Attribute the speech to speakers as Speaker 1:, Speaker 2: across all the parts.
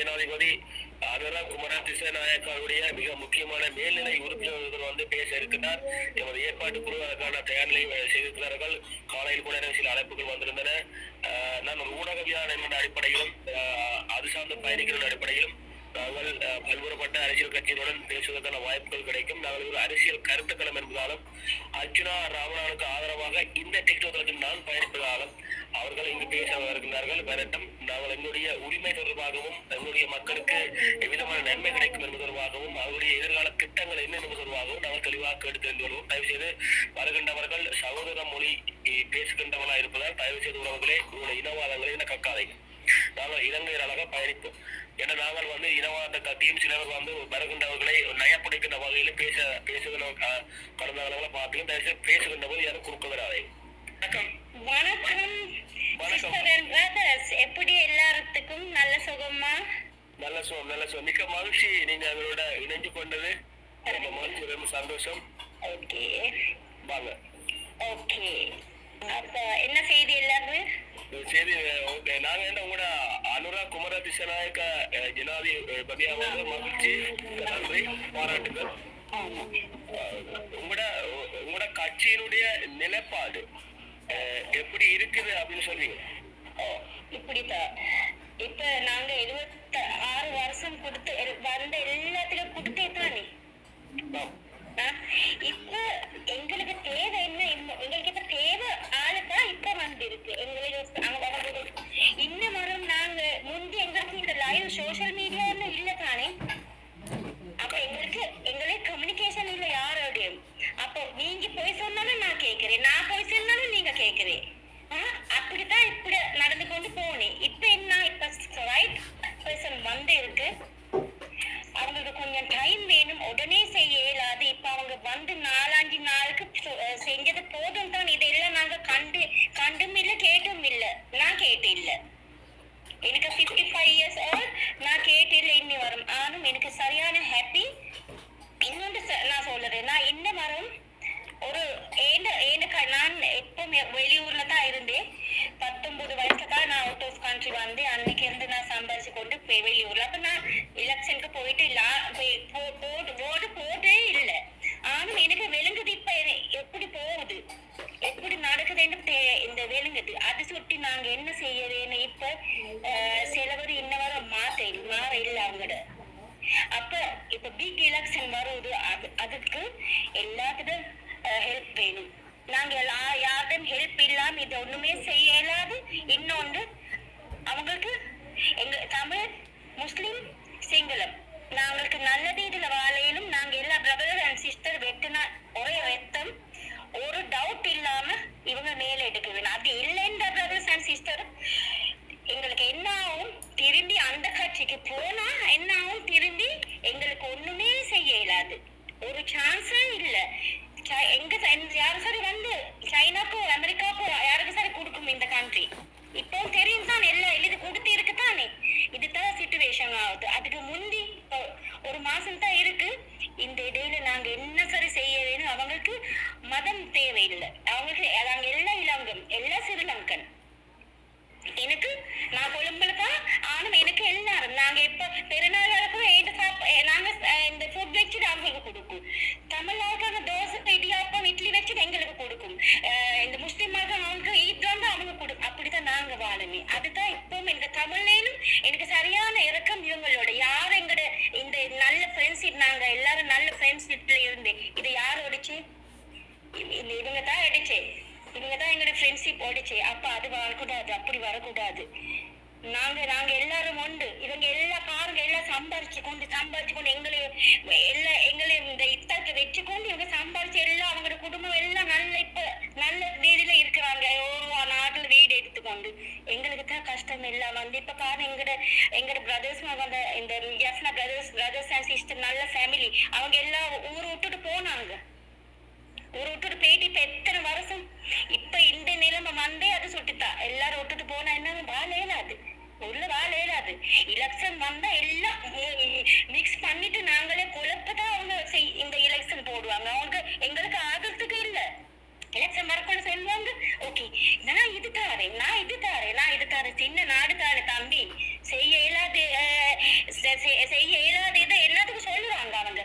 Speaker 1: ஜனாதிபதி அனுரா குமார திசாநாயக்காவுடைய மிக முக்கியமான மேல்நிலை உறுப்பினர்கள் வந்து பேச இருக்கின்றார். எமது ஏற்பாட்டு குழு அதற்கான தயார்நிலை செய்திருக்கிறார்கள். காலையில் கூட சில அழைப்புகள் வந்திருந்தன. நான் ஒரு ஊடகவியலாளர் என்ற அடிப்படையிலும் அது சார்ந்த பயணிகளின் அடிப்படையிலும் நாங்கள் பல்வேறுபட்ட அரசியல் கட்சியினுடன் பேசுவதற்கான வாய்ப்புகள் கிடைக்கும். நாங்கள் ஒரு அரசியல் கருத்துக்களம் என்பதாலும் அர்ஜுனா ராமநாதனுக்கு ஆதரவாக இந்த டிக்டாக்கில் நான் பயணிப்பதாலும் அவர்கள் இங்கு பேச வருகின்றார்கள். வரட்டும், நாங்கள் எங்களுடைய உரிமை தொடர்பாகவும் எங்களுடைய மக்களுக்கு எவ்விதமான நன்மை கிடைக்கும் என்பது தொடர்பாகவும் அவருடைய எதிர்கால திட்டங்கள் என்ன என்பது தொடர்பாகவும் நாங்கள் தெளிவாக எடுத்து தெரிந்து கொள்வோம். தயவு செய்து வருகின்றவர்கள் சகோதர மொழி பேசுகின்றவர்களா இருப்பதால் தயவு செய்து உறவுகளே உங்களுடைய இனவாதங்களை என கக்காதீங்க. நாங்கள் இலங்கையராக பயணிப்போம். ஏன்னா நாங்கள் வந்து இனவாத கத்தியும் சிலர் வந்து வருகின்றவர்களை நயப்படுகின்ற வகையில் பேசுகின்ற கடந்த காலங்களை பார்த்து தயவு செய்து பேசுகின்ற போது யாரும் குறுக்க வராதே.
Speaker 2: வணக்கம் எப்படி எல்லாத்துக்கும் நல்ல சுகமா?
Speaker 1: நல்ல சுகம் மிக்க மகிழ்ச்சி. நீங்க அவரோட இணைஞ்சு கொண்டது ரொம்ப மகிழ்ச்சி, ரொம்ப சந்தோஷம்.
Speaker 2: ஓகே
Speaker 1: வாங்க.
Speaker 2: ஓகே, அப்ப என்ன செய்தி எல்லாரும்
Speaker 1: செய்தி நாங்க என்ன உங்களோட அனுரா குமார திசாநாயக்க ஜனாதிபதியாவது மகிழ்ச்சி, நன்றி, பாராட்டுகள். உங்களோட கட்சியினுடைய நிலைப்பாடு எப்படி இருக்குது அப்படின்னு சொல்றீங்க?
Speaker 2: இப்படித்தான். இப்ப நாங்க 26 வருஷம் கொடுத்து வந்த எல்லாத்துக்கும் கொடுத்தே தானே. இப்ப எங்களுக்கு தேவை என்ன? எங்களுக்கு இப்ப தேவை ஆளுதான் இப்ப வந்திருக்கு. எங்களுக்கு இன்னும் வரும். நாங்க முந்தி எங்களுக்கு இந்த லைவ் சோசியல் மீடியா இல்ல தானே. அப்ப எங்களுக்கு கம்யூனிகேஷன் இல்ல யாரோடையும். அப்போ நீங்க போய் சொன்னாலும் நான் கேட்கிறேன், நான் போய் சொன்னாலும் நீங்க கேட்கிறேன். அப்படித்தான் இப்படி நடந்து கொண்டு போனேன். இப்ப என்ன, இப்ப ரைட் பர்சன் வந்து இருக்கு. அவங்களுக்கு கொஞ்சம் டைம் வேணும், உடனே செய்ய இயலாது. இப்ப அவங்க வந்து 4-5 நாளுக்கு செஞ்சது போதும் தான். இதெல்லாம் நாங்க கண்டும் இல்ல கேட்டும் இல்ல. நான் கேட்டு இல்ல. எனக்கு 55 years old. நான் கேட்டு இல்ல இன்னி வரும். ஆனும் எனக்கு சரியான ஹாப்பி. இன்னொன்று நான் சொல்றேன், நான் இன்ன வரும் ஒரு நான் எப்ப வெளியூர்ல தான் இருந்தேன். 19 வயசுல நான் அவுட் ஆஃப் கண்ட்ரி வந்து அன்னைக்கு இருந்து நான் சம்பாதிச்சு கொண்டு வெளியூர்ல. அப்ப நான் எலெக்ஷனுக்கு போயிட்டு ஓட்டு போட்டே இல்லை. ஆனா எனக்கு விளங்குது இப்ப எப்படி போகுது, எப்படி நடக்குதுன்னு இந்த விளங்குது. அது சுட்டி நாங்க என்ன செய்ய வேணும்? இப்ப சிலவர் இன்னவர மாற இல்ல அவங்களோட. அப்ப இப்ப பிக் எலெக்ஷன் வருது. அதுக்கு எல்லாத்துக்கும் ஹெல்ப் வேணும். நாங்க யாரும் ஹெல்ப் இல்லாம இது ஒண்ணுமே செய்ய இயலாது. இன்னொன்று அவங்களுக்கு எங்க தமிழ், முஸ்லிம், சிங்களம் நாங்களுக்கு நல்லது இதுல வாழையிலும். நாங்க எல்லா பிரதர் அண்ட் சிஸ்டர் வெட்டினா ஒரே ரத்தம், ஒரு டவுட் இல்லாம இவங்க மேல எடுக்க வேணும். அது இல்லைன்ற பிரதர்ஸ் அண்ட் சிஸ்டர் எங்களுக்கு என்ன ஆகும்? திரும்பி அந்த கட்சிக்கு போனா என்ன ஆகும்? திரும்பி எங்களுக்கு ஒண்ணுமே செய்ய இயலாது. ஒரு சான்ஸே இல்ல. எங்க யாரும் சரி வந்து சைனாக்கோ அமெரிக்காக்கோ யாருக்கு சரி கொடுக்கும் இந்த கண்ட்ரி. இப்போ தெரியும் தான், எல்லாம் எழுதி கொடுத்து இருக்கு தானே. இதுதான் சிச்சுவேஷன் ஆகுது. அதுக்கு முந்தி ஒரு மாசம் தான் இருக்கு. இந்த இடையில நாங்க என்ன சரி செய்ய வேணும்? அவங்களுக்கு மதம் தேவையில்லை. அவங்களுக்கு நாங்க எல்லாம் இலங்கம், எல்லாம் ஸ்ரீலங்கன். எனக்கு நான் கொழும்புல தான். ஆனா எனக்கு எல்லாரும் நாங்க இப்ப பெருநாளுக்கு நாங்க இந்த ஃபுட் வச்சுட்டு அவங்களுக்கு கொடுக்கும். தமிழ்நாட்டுக்கு தோசை, இடியாப்பம், இட்லி வச்சுட்டு எங்களுக்கு கொடுக்கும். இந்த முஸ்லிம் மதம் அவங்களுக்கு ஈத் வந்து அவங்க கொடுக்கும். அப்படிதான் நாங்க வாழணும். அதுதான் இப்பவும் இந்த தமிழ்லையும் எனக்கு சரியான இறக்கம் இவங்களோட. யார் எங்கட இந்த நல்ல ஃப்ரெண்ட்ஷிப், நாங்க எல்லாரும் நல்ல ஃப்ரெண்ட்ஷிப்ல இருந்து இதை யார் ஒடிச்சு? இவங்க தான் அடிச்சு, இவங்கதான் எங்களோட ஃப்ரெண்ட்ஷிப் ஓடிச்சு. அப்ப அது வரக்கூடாது, அப்படி வரக்கூடாது. நாங்க எல்லாரும் உண்டு. இவங்க எல்லா பாருங்க எல்லாம் சம்பாரிச்சு கொண்டு எங்களை இந்த இத்தாக்கு வச்சுக்கொண்டு இவங்க சம்பாரிச்சு எல்லாம் அவங்களோட குடும்பம் எல்லாம் நல்ல வீடுல இருக்கிறாங்க. ஒரு நாட்டுல வீடு எடுத்துக்கொண்டு எங்களுக்கு தான் கஷ்டம் எல்லாம் வந்து. இப்ப பாருங்க எங்கட பிரதர்ஸ் வந்து இந்த ஜெஃப்னா பிரதர்ஸ் அண்ட் சிஸ்டர் நல்ல ஃபேமிலி. அவங்க எல்லாம் ஊரை விட்டுட்டு போனாங்க. ஒரு விட்டுட்டு போயிட்டு இப்ப எத்தனை வருஷம் இப்ப இந்த நிலைமை வந்தே அது சுட்டுத்தா. எல்லாரும் விட்டுட்டு போனா என்ன வாழ இயலாது, உள்ள வாழ இயலாது. எலெக்ஷன் வந்தா எல்லாம் மிக்ஸ் பண்ணிட்டு நாங்களே குழப்பதான் அவங்க இந்த எலெக்ஷன் போடுவாங்க. அவங்க எங்களுக்கு ஆதரத்துக்கு இல்ல. எலெக்ஷன் வரக்குள்ள சொல்லுவாங்க, ஓகே நான் இது தாரேன், சின்ன நாடு தானே தம்பி, செய்ய இயலாது. செய்ய இயலாத இதை எல்லாத்துக்கும் சொல்லுவாங்க அவங்க.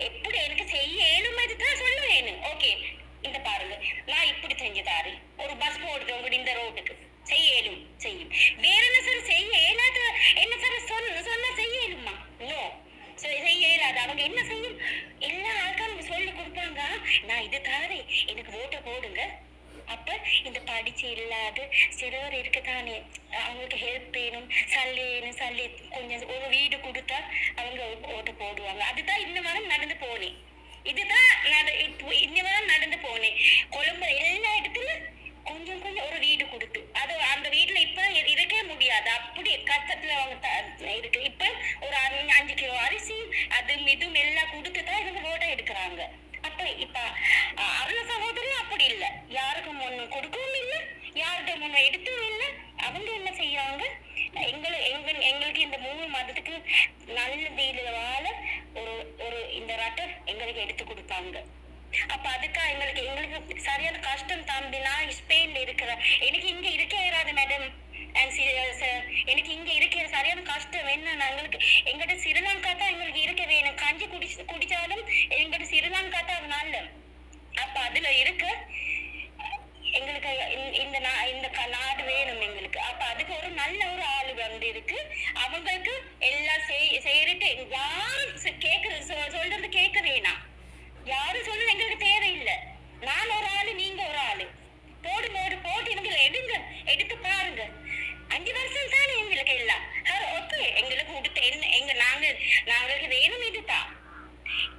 Speaker 2: எப்படி எனக்கு செய்ய இயலும் தான் சொல்லுவேன். ஓகே இந்த பாருங்க, நான் இப்படி செஞ்சு தாரு, ஒரு பஸ் போடுது உங்க இந்த ரோட்டுக்கு, செய்ய இயலும் செய்யும். வேற என்ன சார் செய்ய இயலாத, என்ன சார் சொன்னா செய்ய இயலுமா? நோ, செய்ய இயலாது. அவங்க என்ன செய்யும், எல்லா ஆட்களும் சொல்லி கொடுப்பாங்க, நான் இது தாரே எனக்கு ஓட்ட போடுங்க. அப்ப இந்த படிச்சு இல்லாத சிறுவர் இருக்குதானே, அவங்களுக்கு ஹெல்ப் வேணும், சல்லி கொஞ்சம் ஒரு வீடு கொடுத்தா அவங்க ஓட்ட போடுவாங்க. அதுதான் இந்த வாரம் நடந்து போனேன். இதுதான் இந்த வாரம் நடந்து போனேன். கொழும்பு எல்லா இடத்துலயும் கொஞ்சம் கொஞ்சம் ஒரு வீடு கொடுத்து, அது அந்த வீட்டுல இப்ப இருக்கவே முடியாது, அப்படி கஷ்டத்துல அவங்க இருக்கு. இப்ப ஒரு 5 கிலோ அரிசி அதுவும் இதுவும் எல்லாம் கொடுத்துதான் இவங்க ஓட்ட எடுக்கிறாங்க. அப்ப இப்ப அருள சகோதரன் அப்படி இல்ல, யாருக்கும் ஒண்ணு கொடுக்கவும் இல்லை, யார்கிட்ட ஒண்ணு எடுத்தும் இல்லை. அவங்க என்ன செய்யறாங்க, எங்களுக்கு இந்த 3 மாதத்துக்கு நல்ல வெயில வாழ ஒரு இந்த ரட்டை எங்களுக்கு எடுத்து கொடுப்பாங்க. அப்ப அதுக்கா எங்களுக்கு சரியான கஷ்டம் தம்பி. நான் ஸ்பெயின்ல இருக்கிறேன், எனக்கு இங்க இருக்க இராது மேடம். எனக்கு இங்க இருக்கிற சரியான கஷ்டம் என்ன, எங்களுக்கு எங்கிட்ட ஸ்ரீலங்கா தான் எங்களுக்கு இருக்க வேணும். கஞ்சி குடிச்சாலும் எங்கிட்ட ஸ்ரீலங்கா தான் அது நல்ல. அப்ப அதுல இருக்கு எங்களுக்கு இந்த நாடு வேணும் எங்களுக்கு. அப்ப அதுக்கு ஒரு நல்ல ஒரு ஆளு வந்து இருக்கு, அவங்களுக்கு எல்லாம் செய்யறது. யாரும் சொல்றது கேட்க வேணாம், யாரும் சொல்றது எங்களுக்கு தேவையில்லை. நான் ஒரு ஆளு, நீங்க ஒரு ஆளு, போட்டு இவங்களை எடுத்து பாருங்க. 5 வருஷம் தானே எங்களுக்கு எல்லாம். ஓகே, எங்களுக்கு கொடுத்து என்ன நாங்களுக்கு வேணும் இதுதான்.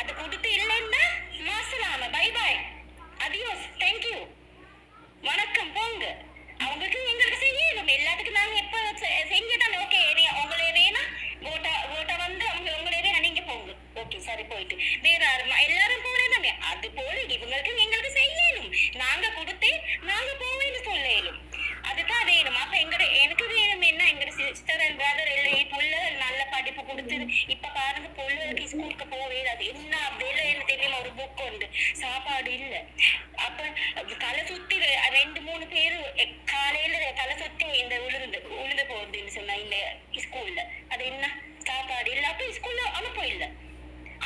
Speaker 2: அது கொடுத்து இல்லைன்னா மாசலாம பை பாய் அதியோஸ் தேங்க்யூ வணக்கம் போங்க. அவங்களுக்கு எங்களுக்கு செய்யணும் எல்லாத்துக்கும். நாங்க எப்ப செஞ்சுதான் ஓகே, உங்களே வேணா ஓட்டா வந்து உங்களே வேணா நீங்க போங்க. ஓகே சரி, போயிட்டு வேற எல்லாரும் போனதாங்க. அது போல இவங்களுக்கு எங்களுக்கு செய்யணும். நாங்க கொடுத்து நாங்க போவேன்னு சொல்லணும், அதுதான் வேணும். அப்ப எனக்கு வேணும் என்ன, எங்க சிஸ்டர் அண்ட் பிரதர் எல்லாம் புள்ள நல்ல படிப்பு கொடுத்து இப்ப பாருங்க பொண்ணுக்கு ஸ்கூலுக்கு போவே அது என்ன வேலை என்ன தெரியுமா, ஒரு புக் உண்டு, சாப்பாடு இல்ல. அப்ப தலை சுத்தி 2-3 பேரு காலையில தலை சுத்தி இந்த உளுந்து போகுதுன்னு சொன்னா இந்த ஸ்கூல்ல, அது என்ன சாப்பாடு இல்ல. அப்ப ஸ்கூல்ல அனுப்ப இல்ல.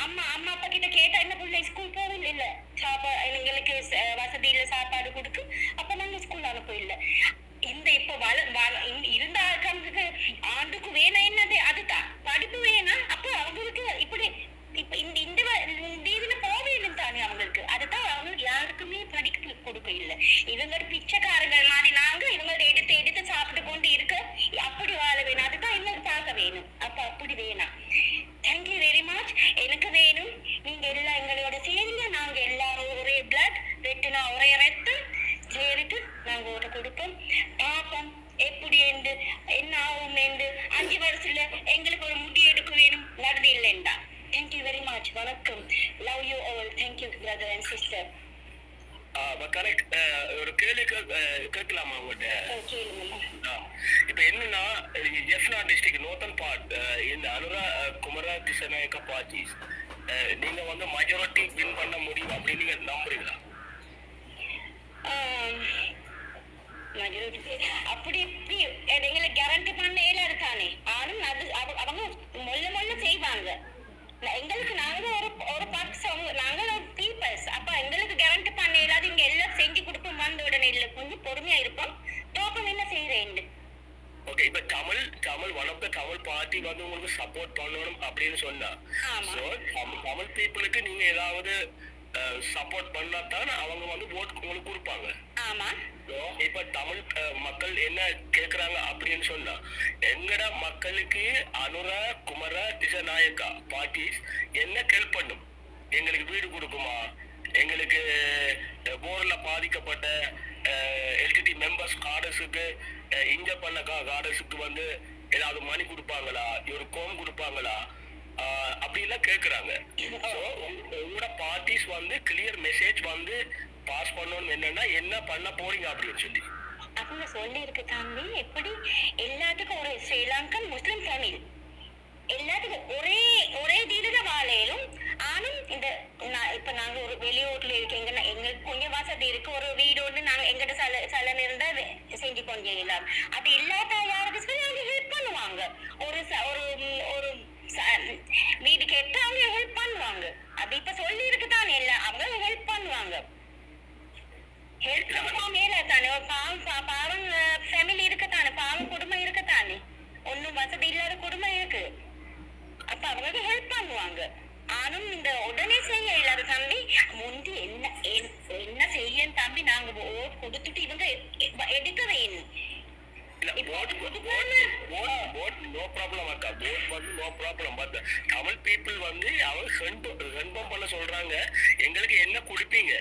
Speaker 2: அம்மா அப்பா கிட்ட கேட்டா என்ன புள்ள ஸ்கூல் போகவே இல்ல, சாப்பாடு எங்களுக்கு வசதி இல்ல சாப்பாடு கொடுக்கு. அப்ப நாங்க ஸ்கூல் அனுப்ப இல்ல. இந்த இப்ப இருந்த ஆட்களுக்கு ஆண்டுக்கு வேணும் என்னது, அதுதான் படிப்பு வேணாம். அப்ப அவங்களுக்கு இப்படி இப்ப இந்த இதுல போவேணும் தானே அவங்களுக்கு. அதுதான் அவங்க யாருக்குமே படிப்பு கொடுக்க இல்லை. இவங்க பிச்சைக்காரங்கள் மாதிரி நாங்க இவங்களை எடுத்து சாப்பிட்டு கொண்டு இருக்க, அப்படி வாழ வேணும். அதுதான் எங்களுக்கு பார்க்க வேணும். அப்ப அப்படி வேணாம். Thank you very much. எனக்கு வேணும், நீங்க எல்லாம் எங்களோட சேர்ந்து நாங்க எல்லாரும் ஒரே பிளட் வெட்டினா ஒரே ரத்தம் சேர்த்து நாங்க ஓட்ட கொடுப்போம். பாப்போம் எப்படி என்ன ஆகும். 5 வருஷத்துல எங்களுக்கு ஒரு முடி எடுக்க வேணும், நடந்து இல்லைண்டா. Thank you very much. வணக்கம். Love you all. Thank you brother and sister.
Speaker 1: Correct. ஒரு கேள்வி கேட்கலாமா உங்கள்கிட்ட? இப்ப என்னன்னா, ஜெஃப்னா டிஸ்ட்ரிக்ட் நோர்த்தன் பார்ட் இந்த அனுரா குமரா திசநாயக்க பார்ட்டிஸ் நீங்க வந்து மெஜாரிட்டி வின் பண்ண முடியும் அப்படின்னு நீங்க நம்புறீங்களா?
Speaker 2: அப்படி இப்படி எங்களுக்கு கேரண்டி பண்ண இயலாது தானே. ஆனும் அது அவங்க மொல்ல செய்வாங்க. எங்களுக்கு நாங்க ஒரு பார்ட்ஸ், நாங்க பீப்பிள்ஸ். அப்ப எங்களுக்கு கேரண்டி பண்ண இயலாது. இங்க எல்லாம் செஞ்சு கொடுப்போம், வந்த உடனே இல்ல, கொஞ்சம் பொறுமையா இருப்போம். தோக்கம் என்ன செய்யறேன்.
Speaker 1: ஓகே, இப்ப Tamil one of the Tamil party வந்து உங்களுக்கு சப்போர்ட் பண்ணணும் அப்படின்னு சொன்னா, தமிழ் பீப்புளுக்கு நீங்க ஏதாவது சப்போர்ட் பண்ணாதான் அவங்க வந்து ஓட்டு உங்களுக்கு கொடுப்பாங்க.
Speaker 2: ஆமா.
Speaker 1: இப்ப தமிழ் மக்கள் என்ன கேக்குறாங்க அப்படின்னு சொன்னா, எங்கட மக்களுக்கு அனுரா குமரா திசநாயக்கா பார்ட்டிஸ் என்ன ஹெல்ப் பண்ணும், எங்களுக்கு வீடு கொடுக்குமா, எங்களுக்கு போர்ல பாதிக்கப்பட்ட எல்டிடி மெம்பர்ஸ் கார்டஸுக்கு இன்ஜர் பண்ண கார்டஸுக்கு வந்து ஏதாவது மணி கொடுப்பாங்களா, ஒரு கோம் கொடுப்பாங்களா, அப்படிலாம் கேக்குறாங்க. உங்களோட பார்ட்டிஸ் வந்து கிளியர் மெசேஜ் வந்து பாஸ் பண்ணணும், என்னன்னா என்ன பண்ண போறீங்க அப்படின்னு சொல்லி
Speaker 2: அவங்க சொல்லி இருக்கு தம்பி. எப்படி எல்லாத்துக்கும் ஒரு ஸ்ரீலங்கன் முஸ்லிம் ஃபேமிலி எல்லாத்துக்கும் ஒரே தீவிர வாழையிலும். ஆனும் இந்த இப்ப நாங்க ஒரு வெளியூர்ல இருக்கீங்கன்னா எங்களுக்கு கொஞ்சம் வசதி இருக்கு, ஒரு வீடு ஒன்று நாங்க எங்கிட்ட சலன் இருந்தா செஞ்சு கொஞ்சம் இல்லாம அது இல்லாத யாருக்கு சொல்லி அவங்க ஹெல்ப் பண்ணுவாங்க. ஒரு கொடுத்துட்டு இவங்க எடுக்கவே இல்லை.
Speaker 1: இல்ல vote no problem அக்கா, vote வந்து no problem. But Tamil people வந்து அவங்க கன்ஃபார்ம் பண்ண சொல்றாங்க, எங்களுக்கு என்ன கொடுப்பீங்க,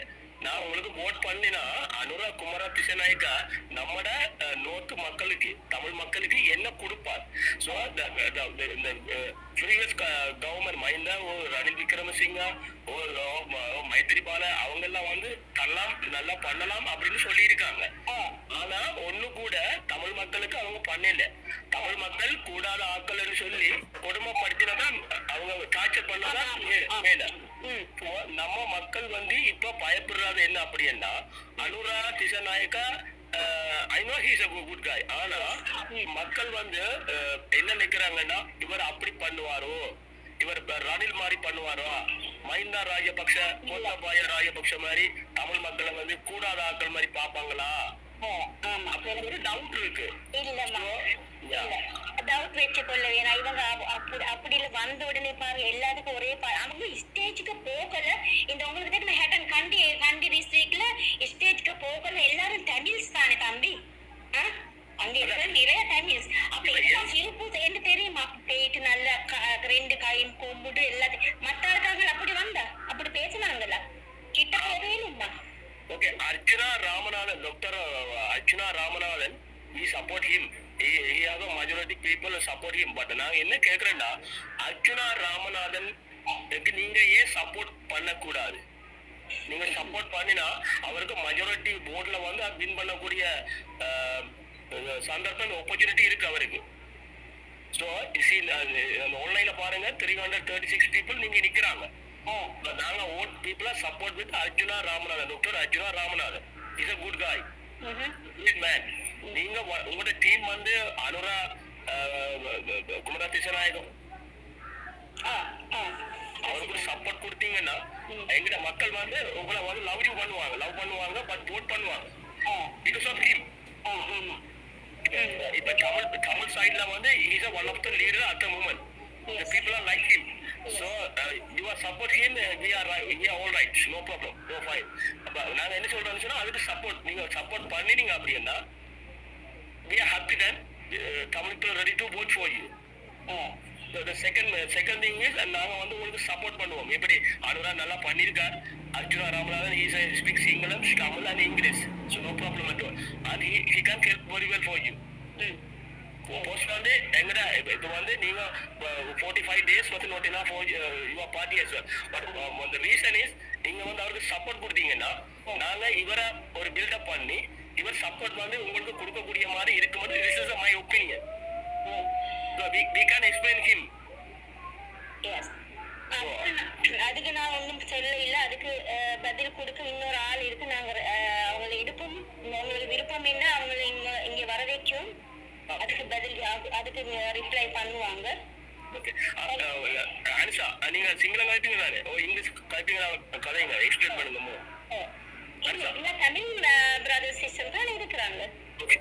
Speaker 1: நான் உங்களுக்கு vote பண்ணினா அனுரா குமார திசாநாயக்கா நம்மட நோர்த் மக்களுக்கு தமிழ் மக்களுக்கு என்ன கொடுப்பார். ஸோ இந்த ப்ரீவியஸ் கவர்மெண்ட் மஹிந்தா ரணில் விக்ரமசிங்கா மைத்திரிபால அவங்க எல்லாம் வந்து தரலாம் நல்லா பண்ணலாம் அப்படின்னு சொல்லியிருக்காங்க. ஆனா ஒண்ணு கூட தமிழ் மக்களுக்கு அவங்க பண்ணல. தமிழ் மக்கள் கூடாத ஆட்கள்னு சொல்லி கொடுமைப்படுத்தினதான் அவங்க டார்ச்சர் பண்ணதான் மேல. நம்ம மக்கள் வந்து இப்ப பயப்படுறது என்ன அப்படின்னா, Anura Dissanayake I know he is a good guy. ஆனா மக்கள் வந்து என்ன நினைக்கிறாங்கன்னா, இவர் அப்படி பண்ணுவாரோ, இவர் ரணில் மாதிரி பண்ணுவாரோ, மஹிந்தா ராஜபக்ஷ கோத்தபாய ராஜபக்ஷ மாதிரி தமிழ் மக்களை வந்து கூடாத ஆட்கள் மாதிரி பாப்பாங்களா அப்படின்னு ஒரு டவுட் இருக்கு.
Speaker 2: டவுட் வச்சு கொள்ள வேணாம். இவங்க அப்படி இல்ல, வந்த உடனே பாருங்க எல்லாத்துக்கும் ஒரே அவங்க ஸ்டேஜுக்கு போகல. இந்த உங்களுக்கு தெரியுமா ஹேட்டன் கண்டி டிஸ்ட்ரிக்ட்ல ஸ்டேஜுக்கு போகல, எல்லாரும் தமிழ்ஸ் தானே தம்பி. அங்க இருக்கிற நிறைய தமிழ்ஸ். அப்ப எல்லாம் சிரிப்பு என்ன தெரியுமா, போயிட்டு நல்ல 2 கையும் கும்பிட்டு எல்லாத்தையும் மற்ற ஆளுக்காக அப்படி வந்தா அப்படி பேசினாங்கல்ல, கிட்ட போவேணும்மா.
Speaker 1: Okay, Archana Ramanathan, Dr. Archana Ramanathan, we support him. He has a majority people support him. But நான் என்ன கேக்குறேன்னா, அர்ச்சுனா ராமநாதன் நீங்க ஏன் சப்போர்ட் பண்ணக்கூடாது? நீங்க சப்போர்ட் பண்ணினா அவருக்கு மெஜாரிட்டி போர்ட்ல வந்து வின் பண்ணக்கூடிய சந்தர்ப்பம் ஆப்பர்ச்சுனிட்டி இருக்கு அவருக்கு. ஸோ ஆன்லைன்ல பாருங்க 336 people நீங்க நிக்கிறாங்க. நாங்க ஓட் பீப்புளா support with Arjuna Ramanathan, doctor Arjuna Ramanathan is a good guy, good man. நீங்க உங்களோட டீம் வந்து அனுரா குமார திசாநாயகம் அவருக்கு சப்போர்ட் கொடுத்தீங்கன்னா எங்கட மக்கள் வந்து உங்களை வந்து லவ் பண்ணுவாங்க பட் vote பண்ணுவாங்க because of him. இப்ப தமிழ் சைட்ல வந்து he is one of the leader at the moment. The people are like him. So you are support him, we are all right, no problem, no fine. நாங்க என்ன சொல்றோம்னு சொன்னா அதுக்கு support நீங்க support பண்ணினீங்க அப்படின்னா we are happy then Tamil people ready to vote for you. So the second thing is நாங்க வந்து உங்களுக்கு support பண்ணுவோம். எப்படி அனுரா நல்லா பண்ணிருக்கார், Arjuna Ramanathan he speaks English, Tamil and English, so no problem at all, and he can help very well for you. Post வந்து எங்கடா இப்போ வந்து நீங்க 45 days வந்து not enough for your party as well. But the reason is நீங்க வந்து அவருக்கு support கொடுத்தீங்கன்னா நாங்க இவரை ஒரு பில்டப் பண்ணி இவர் சப்போர்ட் வந்து உங்களுக்கு கொடுக்கக்கூடிய மாதிரி இருக்கும்போது this is my opinion. So we can explain him.
Speaker 2: Yes. அதுக்கு நான் ஒன்றும் சொல்ல இல்லை. அதுக்கு பதில் கொடுக்க இன்னொரு ஆள் இருக்கு. நாங்கள் அவங்களை எடுப்போம். உங்களுக்கு விருப்பம் என்ன அவங்களை இங்க வர வைக்கும். அதுக்கு பதில் அதுக்கு ரிப்ளை பண்ணுவாங்க.
Speaker 1: ஓகே அனிஷா, நீங்க சிங்களம் கல்பிங்க தானே? இங்கிலீஷ் கல்பிங்க கதைங்க எக்ஸ்பிளைன் பண்ணுங்க.
Speaker 2: இல்ல தமிழ் பிரதர் சிஸ்டர் தான் இருக்கிறாங்க.
Speaker 1: ஓகே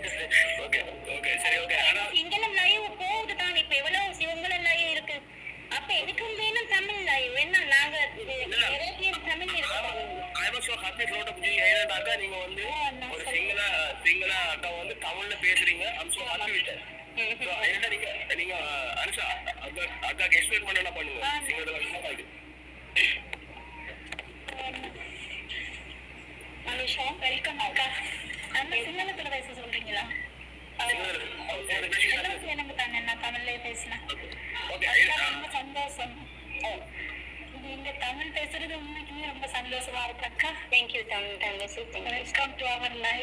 Speaker 1: சரி ஓகே.
Speaker 2: சிங்களம் லைவ் போகுது தான் இப்ப எவ்வளவு சிவங்களும் லைவ் இருக்கு. அப்ப எதுக்கும் வேணும் தமிழ் லைவ் என்ன நாங்க தமிழ் இருக்கோம்.
Speaker 1: I was so happy float of you ஏனடாக்கா நீங்க வந்து ஒரு சிங்கள அக்கா வந்து தமிழ்ல பேசுறீங்க. I'm so happy with that. So என்ன நீங்க அனுஷா அக்காக்கு எக்ஸ்பிளைன் பண்ணலாம் பண்ணுங்க சிங்கள வந்து.
Speaker 2: அனுஷா வெல்கம் அக்கா. அந்த சிங்களத்துல பேச சொல்றீங்களா? எனக்கு தானே நான் தமிழ்ல பேசலாம். ரொம்ப சந்தோஷம். நீங்க தமிழ் பேசுறது உண்மைக்குமே ரொம்ப சந்தோஷமா இருக்கு அக்கா. Thank you Tamil. Welcome to our life.